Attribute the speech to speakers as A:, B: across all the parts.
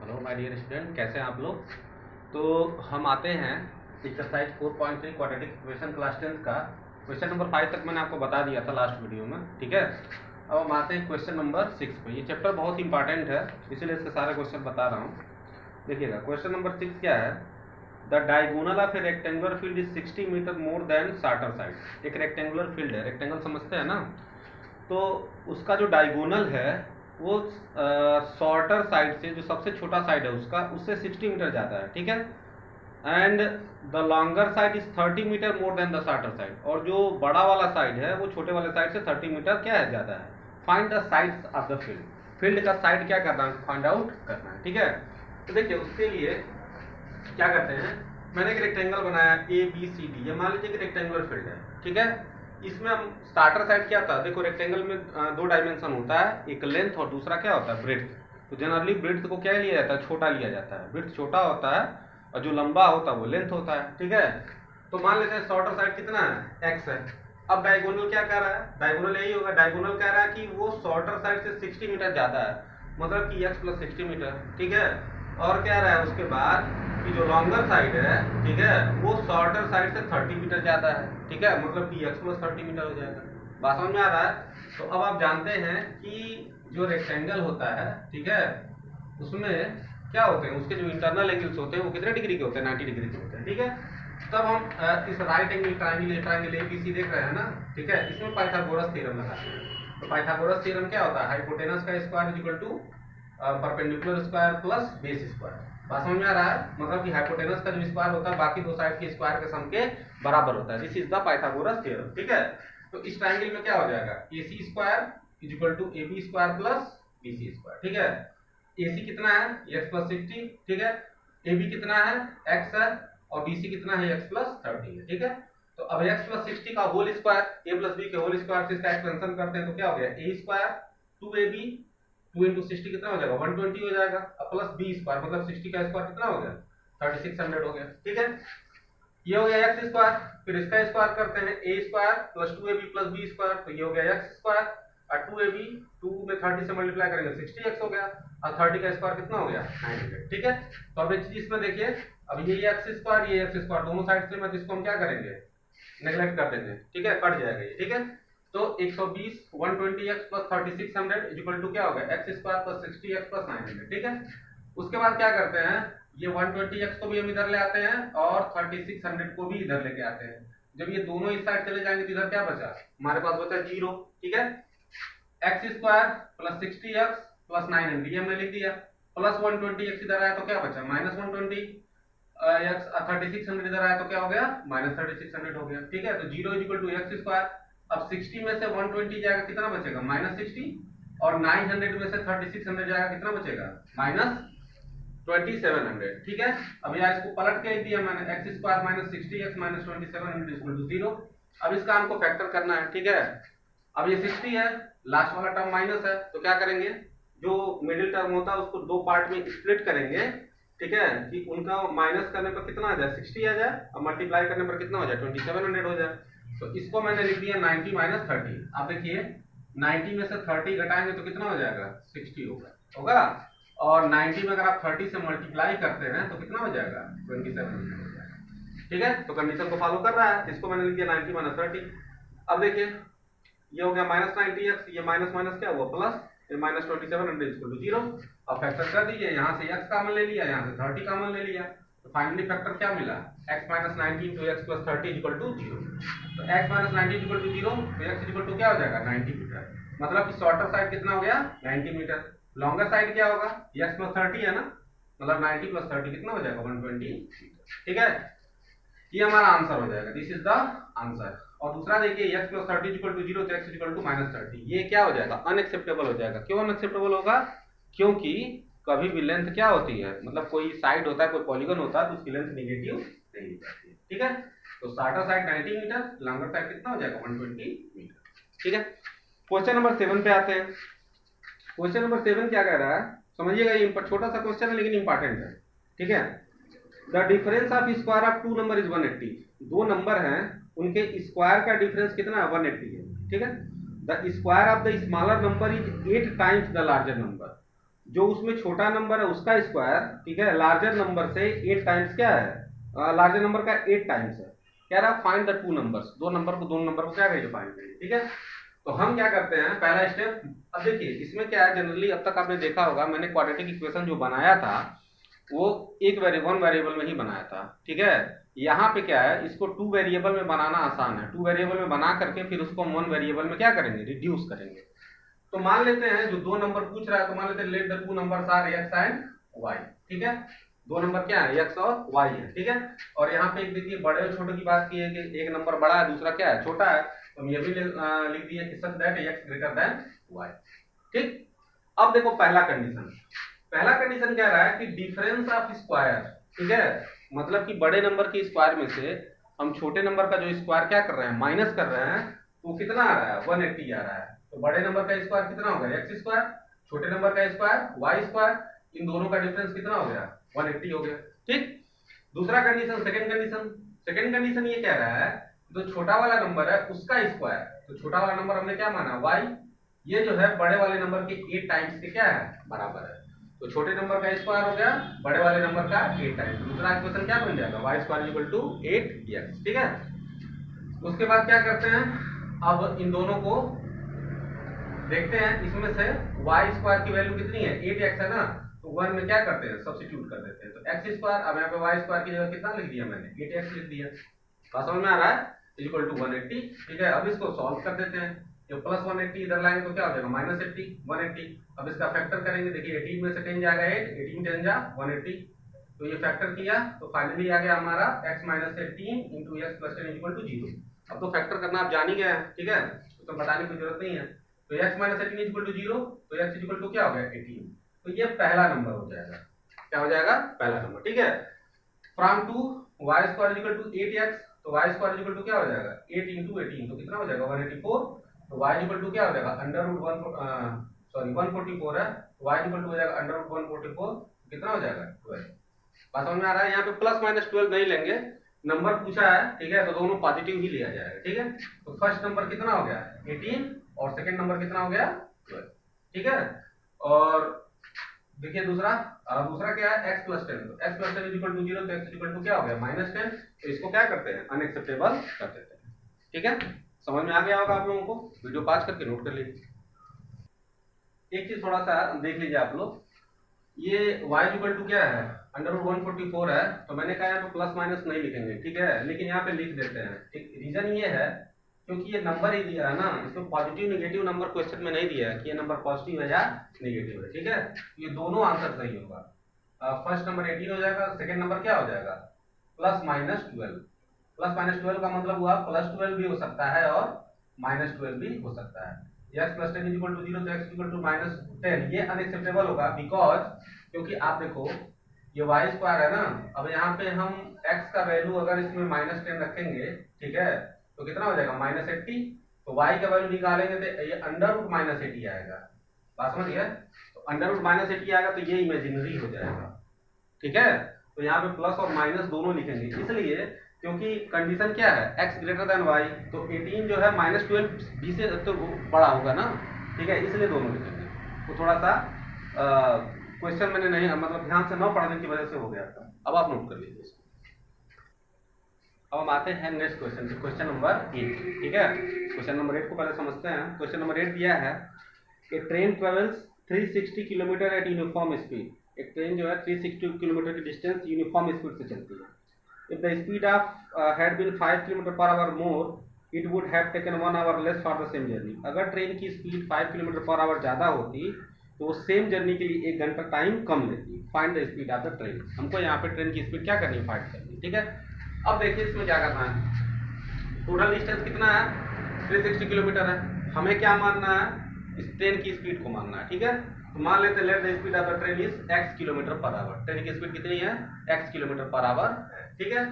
A: Hello my dear student, कैसे हैं आप लोग। तो हम आते हैं एक्सरसाइज 4.3 क्वाड्रेटिक इक्वेशन क्लास 10 का क्वेश्चन नंबर 5 तक मैंने आपको बता दिया था लास्ट वीडियो में। ठीक है, अब हम आते हैं क्वेश्चन नंबर 6 पे। ये चैप्टर बहुत इंपॉर्टेंट है, इसीलिए इसके सारे क्वेश्चन बता रहा हूँ। देखिएगा क्वेश्चन नंबर 6 क्या है। The diagonal of a rectangular field is 60 metre more than shorter side. एक रेक्टेंगुलर फील्ड है, रेक्टेंगल समझते हैं ना, तो उसका जो डायगोनल है वो शॉर्टर साइड से, जो सबसे छोटा साइड है उसका, उससे 60 मीटर ज़्यादा है। ठीक है, and the longer side is 30 metre more than the shorter side. और जो बड़ा वाला साइड है वो छोटे वाले साइड से 30 मीटर क्या है, ज़्यादा है। Find the sides of the field. Field का साइड क्या करना है, फाइंड आउट करना है। ठीक है, तो देखिए उसके लिए क्या करते हैं, मैंने एक रेक्टेंगल बनाया ए बी सी डी। ये मान लीजिए कि रेक्टेंगुलर फील्ड है। ठीक है, इसमें हम स्टार्टर साइड क्या था, देखो रेक्टेंगल में दो डायमेंशन होता है, एक लेंथ और दूसरा क्या होता है, ब्रेड्थ। तो जनरली ब्रेड्थ को क्या लिया जाता है, छोटा लिया जाता है। ब्रेड्थ छोटा होता है और जो लंबा होता है वो लेंथ होता है। ठीक है, तो मान लेते हैं शॉर्टर साइड कितना है, एक्स है। अब डायगोनल क्या कह रहा है, डायगोनल यही होगा, डायगोनल कह रहा है कि वो शॉर्टर साइड से 60 मीटर ज्यादा है, मतलब कि एक्स प्लस 60 मीटर। ठीक है, और कह रहा है उसके बाद कि जो लॉन्गर साइड है, ठीक है, वो शॉर्टर साइड से 30 मीटर ज्यादा है। ठीक है, मतलब कि एक्स प्लस 30 मीटर हो जाएगा। बात समझ में आ रहा है। तो अब आप जानते हैं कि जो रेक्टेंगल होता है, ठीक है, उसमें क्या होते हैं, उसके जो इंटरनल एंगल्स होते हैं वो कितने डिग्री के होते हैं, 90 डिग्री के होते हैं। ठीक है, तब हम इस राइट एंगल ट्राइंगल एबीसी देख रहे हैं ना। ठीक है, इसमें पाइथागोरस थ्योरम लगाते हैं। तो पाइथागोरस थ्योरम क्या होता है, हाइपोटेनस का square is equal to perpendicular square plus base square. बात समझ में आ रहा है, मतलब कि हाइपोटेनस का जो स्क्वायर होता है बाकी दो साइड के स्क्वायर के सम के बराबर होता है। This is the Pythagoras theorem. ठीक है, तो इस ट्रायंगल में क्या हो जाएगा, AC square is equal to AB square plus BC square. ठीक है, AC कितना है, x प्लस 60। ठीक है, AB कितना है, x है, और BC कितना है, x प्लस 30 है। ठीक है, तो अब x प्लस 60 का whole square a plus b के होल स्क्वायर से इसका एक्सपेंशन करते हैं तो क्या हो गया, a स्क्वायर 2ab 2 इंटू 60 कितना हो जाएगा, 120 हो जाएगा। अब प्लस बी स्क्वायर, मतलब 60 का स्क्वायर कितना हो गया, 3600 हो गया। ठीक है, ये हो गया एक्स स्क्वायर। फिर इसका स्क्वायर करते हैं, A square plus 2ab plus B square, तो ये हो गया एक्स स्क्वायर। और 2ab 2 में 30 से मल्टीप्लाई करेंगे 60x हो गया, और 30 का स्क्वायर कितना हो गया, 900। ठीक है, तो अब एक चीज इसमें देखिए, अब ये एक्स स्क्वायर ये एक्स स्क्वायर दोनों साइड से, मैं इसको हम क्या करेंगे, नेग्लेक्ट कर देंगे। ठीक है, कट जाएगा ये। ठीक है, तो 120 120x plus 3600 is equal to क्या होगा, x square plus 60x plus 900। ठीक है, उसके बाद क्या करते हैं, ये 120x को भी हम इधर ले आते हैं और 3600 को भी इधर लेके आते हैं। जब ये दोनों इस साइड चले जाएंगे तो इधर क्या बचा, हमारे पास बचा 0। ठीक है, x square plus 60x plus 900 ये हमने लिख दिया, प्लस 120x इधर आया तो क्या बचा, माइनस 120 x 3600 इधर आया तो क्या हो गया, माइनस 3600 हो गया। ठीक है, तो 0 is equal to x square. अब 60 में से 120 जाएगा कितना बचेगा, माइनस 60, और 900 में से 3600 जाएगा कितना बचेगा, माइनस 2700। ठीक है, अब यहाँ इसको पलट के लिख दिया मैंने, x square minus 60x minus 2700 equal to 0। अब इस काम को फैक्टर करना है। ठीक है, अब ये 60 है, लास्ट वाला टर्म माइनस है, तो क्या करेंगे, जो मिडिल टर्म होता है उसको दो पार्ट में स्प्लिट करेंगे। ठीक है, कि उनका माइनस करने पर कितना आ जाए, 60 आ जाए, और मल्टीप्लाई करने पर कितना हो जाए, 2700 हो जाए। तो इसको मैंने लिख दिया 90 माइनस 30। आप देखिए 90 में से 30 घटाएंगे तो कितना हो जाएगा, 60 होगा, और 90 में अगर आप 30 से मल्टीप्लाई करते हैं तो कितना हो जाएगा, 2700 हो जाएगा। ठीक है, तो कंडीशन को फॉलो कर रहा है, इसको मैंने लिख दिया 90 माइनस 30। अब देखिए ये हो गया माइनस 90x, ये माइनस माइनस क्या हुआ, प्लस, ये माइनस 2700 इक्वल टू 0। अब फैक्टर कर दीजिए, यहाँ से x कॉमन ले लिया, यहाँ से 30 कॉमन ले लिया, तो फाइनली फैक्टर क्या मिला, x minus 90 into x plus 30 equal to 0। तो x माइनस 90 इक्वल टू 0, तो x इक्वल टू क्या हो जाएगा, 90 मीटर। मतलब कि शॉर्टर साइड कितना हो गया, 90 मीटर। लॉन्गर साइड क्या होगा, x प्लस 30 है ना, मतलब 90 प्लस 30 कितना हो जाएगा, 120 मीटर। ठीक है, ये हमारा आंसर हो जाएगा, दिस इज द आंसर। और दूसरा देखिए, x प्लस 30 इक्वल टू 0 तो x इक्वल टू माइनस 30, ये क्या हो जाएगा, अनएक्सेप्टेबल हो जाएगा। क्यों अनएक्सेप्टेबल होगा, क्योंकि कभी भी लेंथ क्या होती है, मतलब कोई साइड होता है, कोई पॉलीगन होता है, तो उसकी लेंथ नेगेटिव नहीं जाती है। ठीक है, तो shorter side 90 metre, longer side कितना हो जाएगा, 120 मीटर। ठीक है, क्वेश्चन नंबर 7 पे आते हैं। क्वेश्चन नंबर 7 क्या कह रहा है, समझिएगा, ये छोटा सा क्वेश्चन है लेकिन इंपॉर्टेंट है। ठीक है, the difference of square of two number is 180। दो नंबर हैं, उनके स्क्वायर का डिफरेंस कितना है, 180 है। ठीक है, the square of the smaller number is 8 times the larger number. जो उसमें छोटा नंबर है उसका स्क्वायर, ठीक है, लार्जर नंबर से 8 टाइम्स क्या है, लार्जर नंबर का 8 टाइम्स है। कह रहा फाइंड द टू नंबर्स, दोनों नंबर को क्या करिए, फाइंड करिए, ठीक है। तो हम क्या करते हैं, पहला स्टेप, अब देखिए इसमें क्या है, जनरली अब तक आपने देखा होगा मैंने क्वाड्रेटिक इक्वेशन जो बनाया था वो वन वेरिएबल में ही बनाया था, ठीक है। यहाँ पे क्या है, इसको 2 वेरिएबल में बनाना आसान है, 2 वेरिएबल में बना करके फिर उसको हम 1 वेरिएबल में क्या करेंगे, रिड्यूस करेंगे। तो मान लेते हैं जो 2 नंबर पूछ रहा है, तो मान लेते हैं let the two numbers are x and y, ठीक है। 2 नंबर क्या है, x और y है, ठीक है। और यहाँ पे एक देखिए बड़े और छोटे की बात की है कि एक नंबर बड़ा है दूसरा क्या है, छोटा है, तो हम ये भी लिख दिए कि such that x greater than y, ठीक। अब देखो पहला कंडीशन कह रहा है कि डिफरेंस ऑफ स्क्वायर, ठीक है, मतलब कि बड़े नंबर के स्क्वायर में से हम छोटे नंबर का जो स्क्वायर क्या कर रहे हैं, माइनस कर रहे हैं, तो कितना आ रहा है, 180 आ रहा है। तो बड़े नंबर का स्क्वायर कितना हो गया, एक्स स्क्वायर, छोटे नंबर का स्क्वायर वाई स्क्वायर, इन दोनों का डिफरेंस कितना हो गया, 180 हो गया, ठीक। दूसरा कंडीशन, सेकंड कंडीशन ये कह रहा है जो छोटा वाला नंबर है उसका स्क्वायर, तो छोटा वाला नंबर हमने क्या माना, y, ये जो है बड़े वाले नंबर के 8 टाइम्स के क्या है, बराबर है। तो छोटे नंबर का स्क्वायर हो गया बड़े वाले नंबर का 8 टाइम्स, तो दूसरा इक्वेशन क्या बन जाएगा, y square equal to 8x, ठीक है। उसके बाद क्या करते हैं, अब इन दोनों को देखते हैं, इसमें से y स्क्वायर की वैल्यू कितनी है, 8x है ना, तो 1 में क्या करते हैं, सब्स्टिट्यूट कर देते हैं, तो x स्क्वायर, अब यहाँ पे y स्क्वायर की जगह कितना लिख दिया मैंने, 8x लिख दिया, बात समझ में आ रहा है, इक्वल टू 180, ठीक है। अब इसको सॉल्व कर देते हैं, जो प्लस 180 इधर लाएंगे तो क्या हो जाएगा, माइनस 80, 180। अब इसका फैक्टर करेंगे, देखिए 18 में से 10 जाएगा 8, 18 10 जा 180, तो ये फैक्टर किया तो फाइनली आ गया हमारा x minus 18 into x plus 10 equal to 0। अब तो फैक्टर करना आप जान ही गए हैं, ठीक है, तो बताने की जरूरत नहीं है। तो x माइनस 18 इक्वल टू 0, तो x इक्वल टू क्या हो गया, 18, तो ये पहला नंबर हो जाएगा, क्या हो जाएगा, पहला नंबर, ठीक है। From two y square equal to 8x, तो y स्क्वायर इक्वल टू क्या हो जाएगा, 8 इंटू 18, तो कितना हो जाएगा, 184, तो y इक्वल टू क्या हो जाएगा, अंडर रूट 144 है, तो y इक्वल टू हो जाएगा अंडर रूट 144, कितना हो जाएगा, 12। बात समझ में आ रहा है, यहाँ पे प्लस माइनस 12 नहीं लेंगे, नंबर पूछा है, ठीक है, तो दोनों पॉजिटिव ही लिया जाएगा, ठीक है। तो फर्स्ट नंबर कितना हो गया, 18, और सेकंड नंबर कितना हो गया, 12, ठीक है। और देखिए दूसरा क्या है, x प्लस 10, तो x प्लस 10 इक्वल टू 0, तो x इक्वल टू क्या हो गया, माइनस 10, तो इसको क्या करते हैं, अनएक्सेप्टेबल कर देते हैं, ठीक है। समझ में आ गया होगा आप लोगों को, वीडियो पास करके नोट कर लीजिए। एक चीज थोड़ा सा देख लीजिए आप लोग, ये y इक्वल टू क्या है, अंडर रूट 144 है, तो मैंने कहा यहाँ पे प्लस माइनस नहीं लिखेंगे, ठीक है, लेकिन यहाँ पे लिख देते हैं। एक रीजन ये है क्योंकि ये नंबर ही दिया है ना, इसमें पॉजिटिव नेगेटिव नंबर क्वेश्चन में नहीं दिया है कि ये नंबर पॉजिटिव है या नेगेटिव है, ठीक है। ये दोनों आंसर सही होगा, फर्स्ट नंबर 18 हो जाएगा, सेकंड नंबर क्या हो जाएगा, प्लस माइनस 12। प्लस माइनस 12 का मतलब हुआ प्लस 12 भी हो सकता है और माइनस 12 भी हो सकता है। x प्लस 10 इक्वल टू 0, तो x इक्वल टू माइनस 10, ये अनएक्सेप्टेबल होगा बिकॉज, क्योंकि आप देखो ये y स्क्वायर है ना, अब यहाँ पे हम x का वैल्यू अगर इसमें माइनस 10 रखेंगे, ठीक है, तो कितना हो जाएगा, माइनस 80, तो y का वैल्यू निकालेंगे तो ये अंडर रूट माइनस 80 आएगा, बात समझ गए, तो अंडर रूट माइनस 80 आएगा, तो ये इमेजिनरी हो जाएगा, ठीक है। तो यहाँ पे प्लस और माइनस दोनों लिखेंगे, इसलिए क्योंकि कंडीशन क्या है, x ग्रेटर देन y, तो 18 जो है माइनस 12 b से तो बड़ा होगा ना, ठीक है, इसलिए दोनों लिखेंगे। तो थोड़ा सा क्वेश्चन मैंने नहीं, मतलब ध्यान से न पढ़ने की वजह से हो गया था, अब आप नोट कर लीजिए इसको। अब हम आते हैं नेक्स्ट क्वेश्चन पे, क्वेश्चन नंबर 8, ठीक है। क्वेश्चन नंबर 8 को पहले समझते हैं। क्वेश्चन नंबर 8 दिया है कि train travels 360 kilometre eight uniform speed, एक ट्रेन जो है 360 किलोमीटर की डिस्टेंस यूनिफॉर्म स्पीड से चलती है। If the speed of had been 5 km per hour more, it would have taken 1 hour less for the same journey. अगर train की speed 5 kilometre per our ज़्यादा होती तो वो सेम जर्नी के लिए 1 घंटा टाइम कम लेती। Find the speed of the train, हमको यहाँ पे ट्रेन की स्पीड क्या करनी है, फाइंड करनी है, ठीक है। अब देखिए इसमें क्या करना है, टोटल डिस्टेंस कितना है, 360 किलोमीटर है, हमें क्या मानना है, इस ट्रेन की स्पीड को मानना है, ठीक है। तो मान लेते हैं let the speed of the train is x kilometre per our, train की स्पीड कितनी है, x किलोमीटर पर आवर है, ठीक है।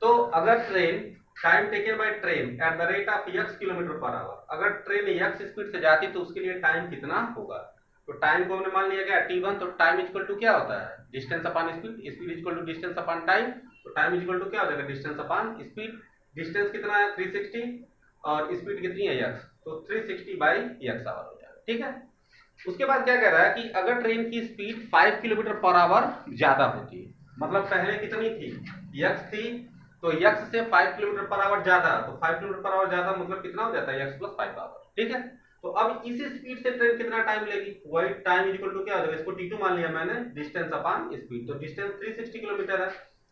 A: तो अगर train time taken by train at the rate of x kilometre per our, अगर ट्रेन x स्पीड से जाती तो उसके लिए टाइम कितना होगा, तो टाइम को हमने मान लिया गया t1, तो टाइम इक्वल टू क्या होता है, distance upon speed, speed equal to distance upon time, तो टाइम इक्वल टू क्या हो जाएगा, डिस्टेंस अपॉन स्पीड, डिस्टेंस कितना है 360 और स्पीड कितनी है x, तो 360 बाई x आवर हो जाएगा, ठीक है। उसके बाद क्या कह रहा है कि अगर ट्रेन की स्पीड 5 किलोमीटर पर आवर ज्यादा होती है, मतलब पहले कितनी थी, यक्स थी, तो यक्स से 5 किलोमीटर पर आवर ज्यादा, तो 5 किलोमीटर पर आवर ज्यादा मतलब कितना हो जाता है, यक्स प्लस 5 आवर, ठीक है। तो अब इसी स्पीड से ट्रेन कितना टाइम लेगी, वही टाइम इक्वल टू क्या हो जाएगा, इसको t2 मान लिया मैंने, डिस्टेंस अपॉन स्पीड, तो डिस्टेंस 360 किलोमीटर है,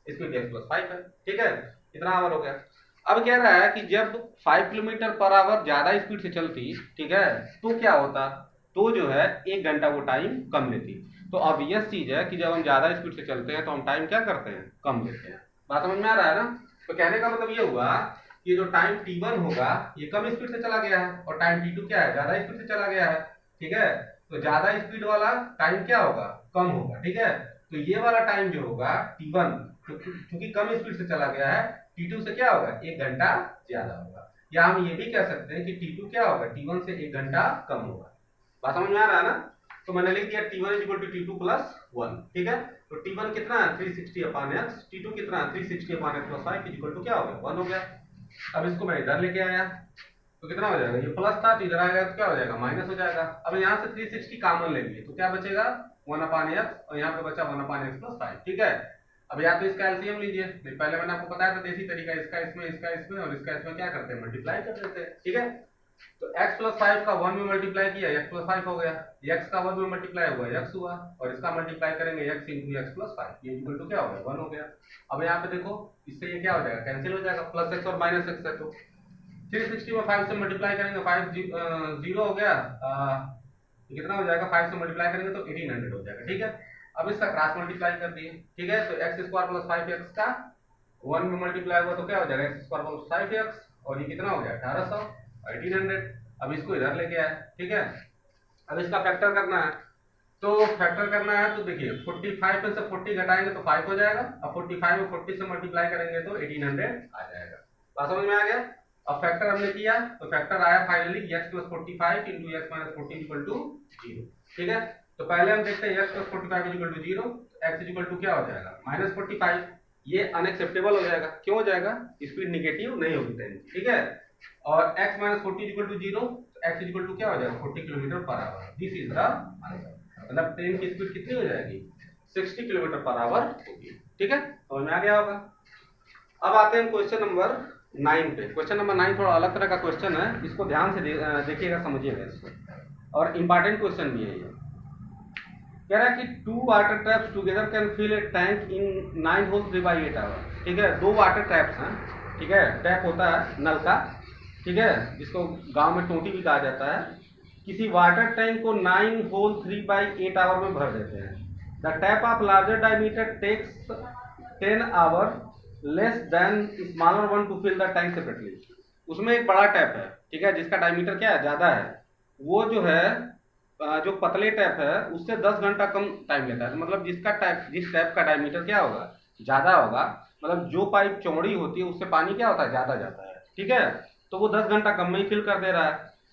A: स्पीड x प्लस 5 है, ठीक है, कितना आवर हो गया। अब कह रहा है कि जब 5 किलोमीटर पर आवर ज्यादा स्पीड से चलती, ठीक है, तो क्या होता, तो जो है 1 घंटा वो टाइम कम लेती। तो ऑब्वियस चीज है कि जब हम ज्यादा स्पीड से चलते हैं तो हम टाइम क्या करते हैं, कम लेते हैं। बात समझ में आ रहा है ना। तो कहने का मतलब ये हुआ कि जो टाइम t1 होगा ये कम स्पीड से चला गया है, और टाइम t2 क्या है, ज्यादा स्पीड से चला गया है, ठीक है। तो ज्यादा स्पीड वाला टाइम क्या होगा, कम होगा, ठीक है। तो ये वाला टाइम जो होगा t1, क्योंकि कम स्पीड से चला गया है, t2 से क्या होगा, 1 घंटा ज्यादा होगा। या हम ये भी कह सकते हैं कि t2 क्या होगा, t1 से 1 घंटा कम होगा। बात समझ में आ रहा है ना। तो मैंने लिख दिया t1 is equal to t2 plus 1, ठीक है। तो t1 कितना है 360 अपॉन x, t2 कितना है 360 upon x plus 5 is equal to क्या हो गया, 1 हो गया। अब इसको मैं इधर लेके आया तो कितना हो जाएगा, ये प्लस था तो इधर आएगा तो क्या हो जाएगा, माइनस हो जाएगा। अब यहाँ से 360 कॉमन लेंगे तो क्या बचेगा, 1 अपॉन x, और यहाँ पे बचा 1 अपॉन x प्लस 5, ठीक है। अब या तो इसका एलसीएम लीजिए, पहले मैंने आपको बताया था देसी तरीका, इसका इसमें, इसका इसमें और इसका इसमें क्या करते हैं, मल्टीप्लाई कर देते हैं, ठीक है। तो x प्लस 5 का 1 में मल्टीप्लाई किया, x प्लस 5 हो गया, x का 1 में मल्टीप्लाई हुआ, x हुआ, और इसका मल्टीप्लाई करेंगे x इंटू x प्लस 5, ये इक्वल टू क्या हो गया, 1 हो गया। अब यहाँ पे देखो इससे ये क्या हो जाएगा, कैंसिल हो जाएगा, प्लस x और माइनस x है, तो 360 में 5 से मल्टीप्लाई करेंगे, 5 0 हो गया, कितना हो जाएगा, 5 से मल्टीप्लाई करेंगे तो 1800 हो जाएगा, ठीक है। अब इसका क्रॉस मल्टीप्लाई कर दिए, ठीक है। तो x स्क्वायर प्लस 5x का 1 में मल्टीप्लाई हुआ तो क्या हो जाएगा, x स्क्वायर प्लस 5x, और ये कितना हो गया 1800, 1800। अब इसको इधर लेके आए, ठीक है। अब इसका फैक्टर करना है, तो फैक्टर करना है तो देखिए 45 में से 40 घटाएंगे तो 5 हो जाएगा, अब 45 में 40 से मल्टीप्लाई करेंगे तो 1800 आ जाएगा। बात समझ में आ गया। अब फैक्टर हमने किया तो फैक्टर आया finally x plus 45 into x minus 40 equal to 0, ठीक है। तो पहले हम देखते हैं x plus 45 equal to 0, x equal to क्या हो जाएगा, माइनस 45। ये अनएक्सेप्टेबल हो जाएगा, क्यों हो जाएगा, स्पीड निगेटिव नहीं होगी ट्रेन, ठीक है। और x minus 40 equal to 0, x equal to क्या हो जाएगा, 40 kilometre per hour. This is the answer, मतलब ट्रेन की स्पीड कितनी हो जाएगी, 60 किलोमीटर पर आवर होगी, ठीक है। समझ में आ गया होगा। अब आते हैं क्वेश्चन नंबर 9 पे। क्वेश्चन नंबर 9 थोड़ा अलग तरह का क्वेश्चन है, इसको ध्यान से देखिएगा, समझिएगा इसको, और इंपॉर्टेंट क्वेश्चन भी है ये। कह रहा है कि 2 water taps together can fill a tank in 9 whole 3/8 hour, ठीक है। 2 वाटर टैप्स हैं, ठीक है, टैप होता है नल का, ठीक है, जिसको गांव में टोटी भी कहा जाता है। किसी वाटर टैंक को 9 होल 3/8 आवर में भर देते हैं। The tap of larger diameter takes 10 hour less than smaller one to fill the tank separately. उसमें एक बड़ा टैप है, ठीक है, जिसका डायमीटर क्या है, ज्यादा है, वो जो है जो पतले टैप है उससे 10 घंटा कम टाइम लेता है। मतलब जिस टैप का डायमीटर क्या होगा, ज्यादा होगा, मतलब जो पाइप चौड़ी होती है उससे पानी क्या होता है, ज्यादा जाता है, ठीक है। तो वो 10 घंटा कम में ही फिल कर दे रहा है।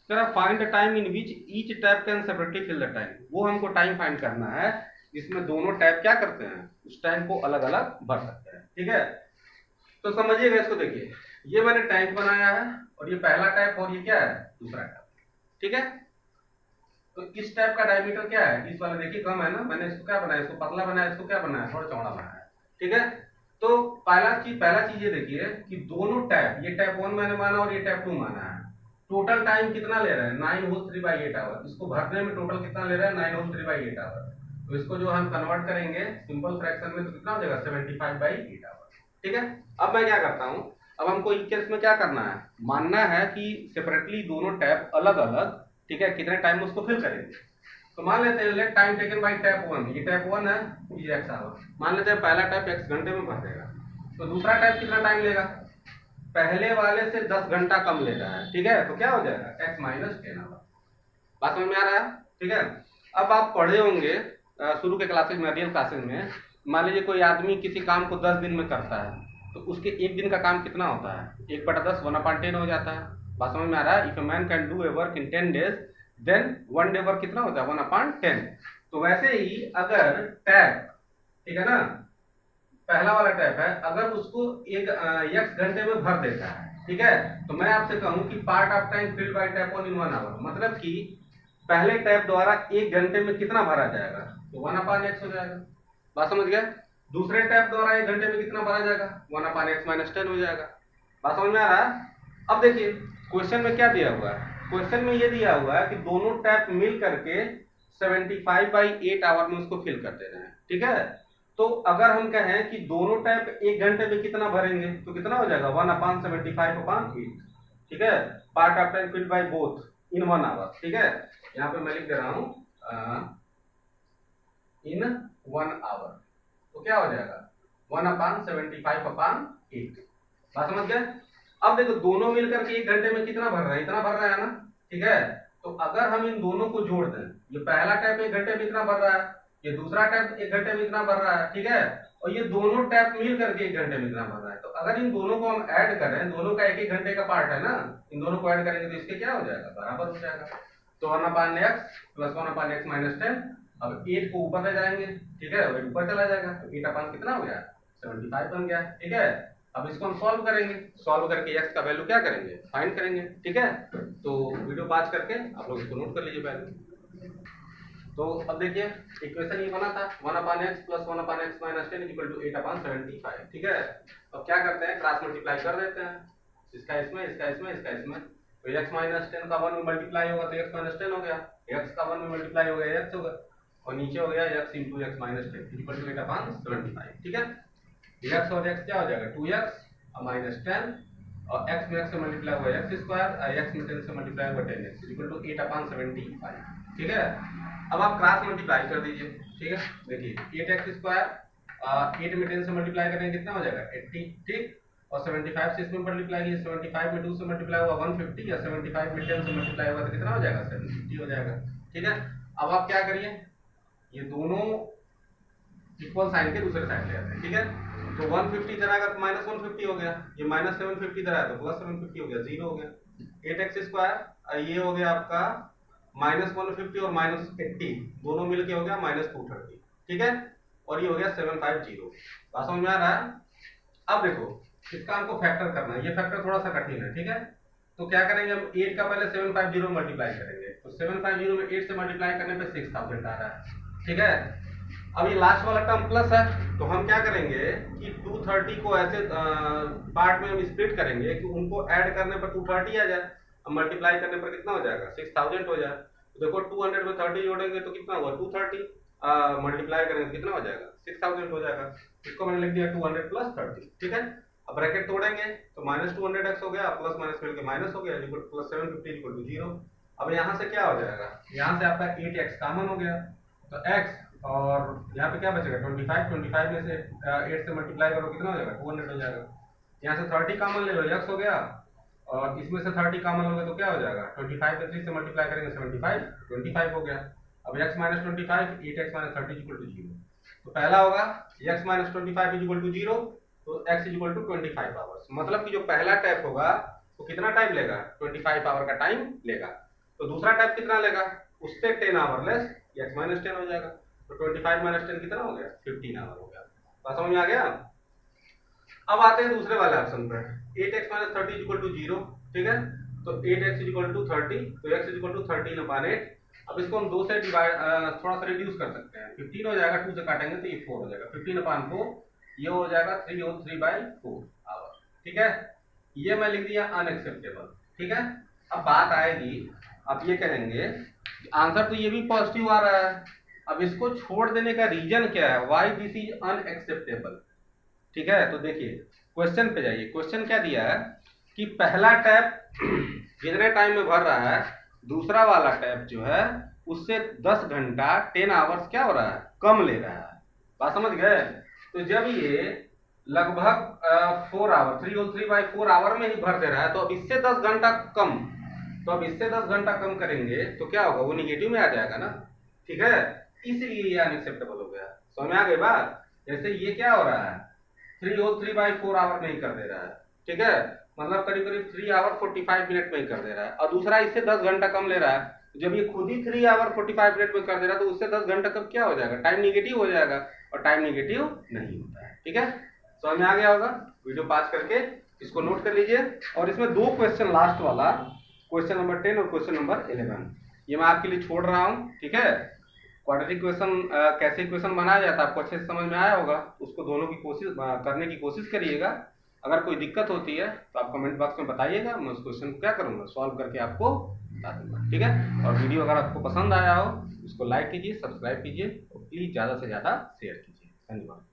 A: कह रहा find the time in which each tap can separately fill the tank. वो हमको टाइम फाइंड करना है जिसमें दोनों टैप क्या करते हैं, उस टैंक को अलग अलग भर सकते हैं, ठीक है। तो समझिएगा इसको, देखिए ये मैंने टैंक बनाया है, और ये पहला टैप और ये क्या है, दूसरा टैप, ठीक है। तो इस टैप का डायमीटर क्या है, इस वाला देखिए कम है ना, मैंने इसको क्या बनाया, इसको पतला बनाया, इसको क्या बनाया, थोड़ा चौड़ा बनाया, ठीक है। तो पहला चीज ये देखिए कि दोनों टैप, ये टैप 1 मैंने माना और ये टैप 2 माना है, टोटल टाइम कितना ले रहा है, 9 होल 3/8 आवर। इसको भरने में टोटल कितना ले रहा है, 9 होल 3/8 आवर। तो इसको जो हम कन्वर्ट करेंगे सिंपल फ्रैक्शन में तो कितना हो जाएगा, 75/8 आवर, ठीक है। अब मैं क्या करता हूँ, अब हमको इस केस में क्या करना है, मानना है कि सेपरेटली दोनों टैप अलग अलग, ठीक है, कितने टाइम में उसको फिल करेंगे। तो मान लेते हैं let time taken by tap 1, ये टैप 1 है, ये x आवर। मान लेते हैं पहला टैप x घंटे में भर देगा, तो दूसरा टैप कितना टाइम लेगा, पहले वाले से 10 घंटा कम लेता है, ठीक है। तो क्या हो जाएगा, x माइनस 10 आवर। बात समझ में आ रहा है, ठीक है। अब आप पढ़े होंगे शुरू के क्लासेज में, रियल क्लासेज में, मान लीजिए कोई आदमी किसी काम को 10 दिन में करता है, तो उसके एक दिन का काम कितना होता है, 1/10 1/10 हो जाता है। बात समझ में आ रहा है। If a man can do a work in 10 days then 1 day work कितना होता है, 1/10। तो वैसे ही अगर टैप, ठीक है ना, पहला वाला टैप है, अगर उसको एक x घंटे में भर देता है, ठीक है, तो मैं आपसे कहूं कि part of time filled by tap 1 in 1 hour, मतलब कि पहले टैप द्वारा 1 घंटे में कितना भरा जाएगा, तो 1/x हो जाएगा। बात समझ गए। दूसरे टैप द्वारा 1 घंटे में कितना भरा जाएगा, 1/x - 10 हो जाएगा। बात समझ में आ रहा है। अब देखिए क्वेश्चन में क्या दिया हुआ है, क्वेश्चन में ये दिया हुआ है कि दोनों टैप मिल करके 75/8 आवर में उसको फिल कर दे रहे हैं, ठीक है। तो अगर हम कहें कि दोनों टैप 1 घंटे में कितना भरेंगे, तो कितना हो जाएगा 1/75/8, ठीक है। Part of time filled by both in 1 hour, ठीक है। यहाँ पे मैं लिख दे रहा हूं इन 1 आवर, तो क्या हो जाएगा 1/75/8। बात समझ गए। अब देखो दोनों मिलकर के 1 घंटे में कितना भर रहा है, इतना भर रहा है ना, ठीक है। तो अगर हम इन दोनों को जोड़ दें, ये पहला टैप 1 घंटे में इतना भर रहा है, ये दूसरा टैप 1 घंटे में इतना भर रहा है, ठीक है। और ये दोनों टैप मिल करके 1 घंटे में इतना भर रहा है। तो अगर इन दोनों को हम ऐड करें, दोनों का 1-1 घंटे का पार्ट है ना, इन दोनों को ऐड करेंगे तो इसके क्या हो जाएगा, बराबर हो जाएगा। तो 1/x + 1/x - 10। अब 8 को ऊपर ले जाएंगे, ठीक है, और ऊपर चला जाएगा, तो 8 कितना हो गया 75 बन गया, ठीक है। अब इसको हम सॉल्व करेंगे, सॉल्व करके x का वैल्यू क्या करेंगे, फाइंड करेंगे, ठीक है। तो वीडियो पॉज करके आप लोग इसको नोट कर लीजिए पहले। तो अब देखिए इक्वेशन ये बना था 1/x + 1/x - 10 = 8/75, ठीक है। अब क्या करते हैं, क्रॉस मल्टीप्लाई कर देते हैं, इसका इसमें, इसका इसमें, इसका इसमें। तो x - 10 का 1 में मल्टीप्लाई होगा तो x - 10 हो गया, x का 1 में मल्टीप्लाई हो गया x होगा, और नीचे हो गया x × x - 10 = 8/75, ठीक है। x और x क्या हो जाएगा 2x - 10, और x में x से मल्टीप्लाई हुआ x², x में 10 से मल्टीप्लाई हुआ 10x = 8/75, ठीक है। अब आप क्रॉस मल्टीप्लाई कर दीजिए, ठीक है। देखिए 8x², 8 में 10 से मल्टीप्लाई करेंगे कितना हो जाएगा 80, ठीक। और 75 से इसमें मल्टीप्लाई किया, 75 में 2 से मल्टीप्लाई हुआ 150, या 75 में 10 से मल्टीप्लाई हुआ तो कितना हो जाएगा 750 हो जाएगा, ठीक है। अब आप क्या करिए, ये दोनों इक्वल साइन के दूसरे साइड ले आते हैं, ठीक है। तो 150 इधर आएगा तो -150 हो गया, ये -750 इधर आया तो +750 हो गया, 0 हो गया। 8x², ये हो गया आपका -150 और -80 दोनों मिलके हो गया -230, ठीक है। और ये हो गया 750। बात समझ में आ रहा है। अब देखो इसका हमको फैक्टर करना है, ये फैक्टर थोड़ा सा कठिन है, ठीक है। तो क्या करेंगे, हम 8 का पहले 750 में मल्टीप्लाई करेंगे, तो 750 में 8 से मल्टीप्लाई करने पे 6000 आ रहा है, ठीक है। अब ये लास्ट वाला टर्म प्लस है, तो हम क्या करेंगे कि 230 को ऐसे पार्ट में हम स्प्लिट करेंगे कि उनको ऐड करने पर 230 आ जाए, अब मल्टीप्लाई करने पर कितना हो जाएगा 6000 हो जाए। तो देखो 200 में 30 जोड़ेंगे तो कितना हुआ 230, मल्टीप्लाई करेंगे तो कितना हो जाएगा 6000 हो जाएगा। इसको मैंने लिख दिया 200 + 30, ठीक है। अब ब्रैकेट तोड़ेंगे तो -200x हो गया, प्लस माइनस मिलकर माइनस हो गया, +750 = 0। अब यहाँ से क्या हो जाएगा, यहाँ से आपका 8x कॉमन हो गया, तो x और यहाँ पे क्या बचेगा 25 में से 8 से मल्टीप्लाई करो कितना हो जाएगा 200 हो जाएगा। यहाँ से 30 कॉमन ले लो, x हो गया, और इसमें से 30 कॉमन हो गया तो क्या हो जाएगा 25 में 3 से मल्टीप्लाई करेंगे 75, 25 हो गया। अब x - 25, 8x - 30 = 0। तो पहला होगा x - 25 = 0, तो x = 25 आवर्स। मतलब कि जो पहला टैप होगा वो कितना टाइम लेगा 25 आवर का टाइम लेगा। तो दूसरा टैप कितना लेगा, उससे 10 आवर लेस x - 10 हो जाएगा। तो 25 - 10 कितना हो गया 15 आवर हो गया। बात समझ में आ गया। अब आते हैं दूसरे वाले ऑप्शन पर, 8x - 30 = 0, ठीक है। तो 8x = 30, तो x = 13/8। अब इसको हम 2 से डिवाइड थोड़ा सा रिड्यूस कर सकते हैं, 15 हो जाएगा, 2 से काटेंगे तो ये 4 हो जाएगा, 15/4, ये हो जाएगा 3/4 आवर, ठीक है। ये मैं लिख दिया अनएक्सेप्टेबल, ठीक है। अब बात आएगी, आप ये कहेंगे आंसर तो ये भी पॉजिटिव आ रहा है, अब इसको छोड़ देने का रीजन क्या है, व्हाई दिस इज अनएक्सेप्टेबल, ठीक है। तो देखिए क्वेश्चन पे जाइए, क्वेश्चन क्या दिया है कि पहला टैप जितने टाइम में भर रहा है, दूसरा वाला टैप जो है उससे 10 घंटा 10 आवर्स क्या हो रहा है कम ले रहा है। बात समझ गए। तो जब ये लगभग 4 आवर 3/4 आवर में ही भर दे रहा है, तो अब इससे 10 घंटा कम, तो अब इससे 10 घंटा कम करेंगे तो क्या होगा, वो निगेटिव में आ जाएगा ना, ठीक है। इसलिए ये अनएक्सेप्टेबल हो गया। समझ में आ गई बात। जैसे ये क्या हो रहा है 3/4 आवर में ही कर दे रहा है, ठीक है, मतलब करीब करीब 3 आवर 45 मिनट में ही कर दे रहा है, और दूसरा इससे 10 घंटा कम ले रहा है। जब ये खुद ही 3 आवर 45 मिनट में कर दे रहा है, तो उससे 10 घंटा कम क्या हो जाएगा, टाइम निगेटिव हो जाएगा, और टाइम निगेटिव नहीं होता है, ठीक है। समझ में आ गया होगा। वीडियो पॉज करके इसको नोट कर लीजिए। और इसमें 2 क्वेश्चन लास्ट वाला, क्वेश्चन नंबर 10 और क्वेश्चन नंबर 11, ये मैं आपके लिए छोड़ रहा हूँ, ठीक है। क्वाड्रेटिक इक्वेशन कैसे इक्वेशन बनाया जाता है आपको अच्छे से समझ में आया होगा, उसको दोनों की कोशिश करने की कोशिश करिएगा। अगर कोई दिक्कत होती है तो आप कमेंट बॉक्स में बताइएगा, मैं उस क्वेश्चन को क्या करूँगा, सॉल्व करके आपको बता दूंगा, ठीक है। और वीडियो अगर आपको पसंद आया हो उसको लाइक कीजिए, सब्सक्राइब कीजिए और प्लीज़ ज़्यादा से ज़्यादा शेयर कीजिए। धन्यवाद।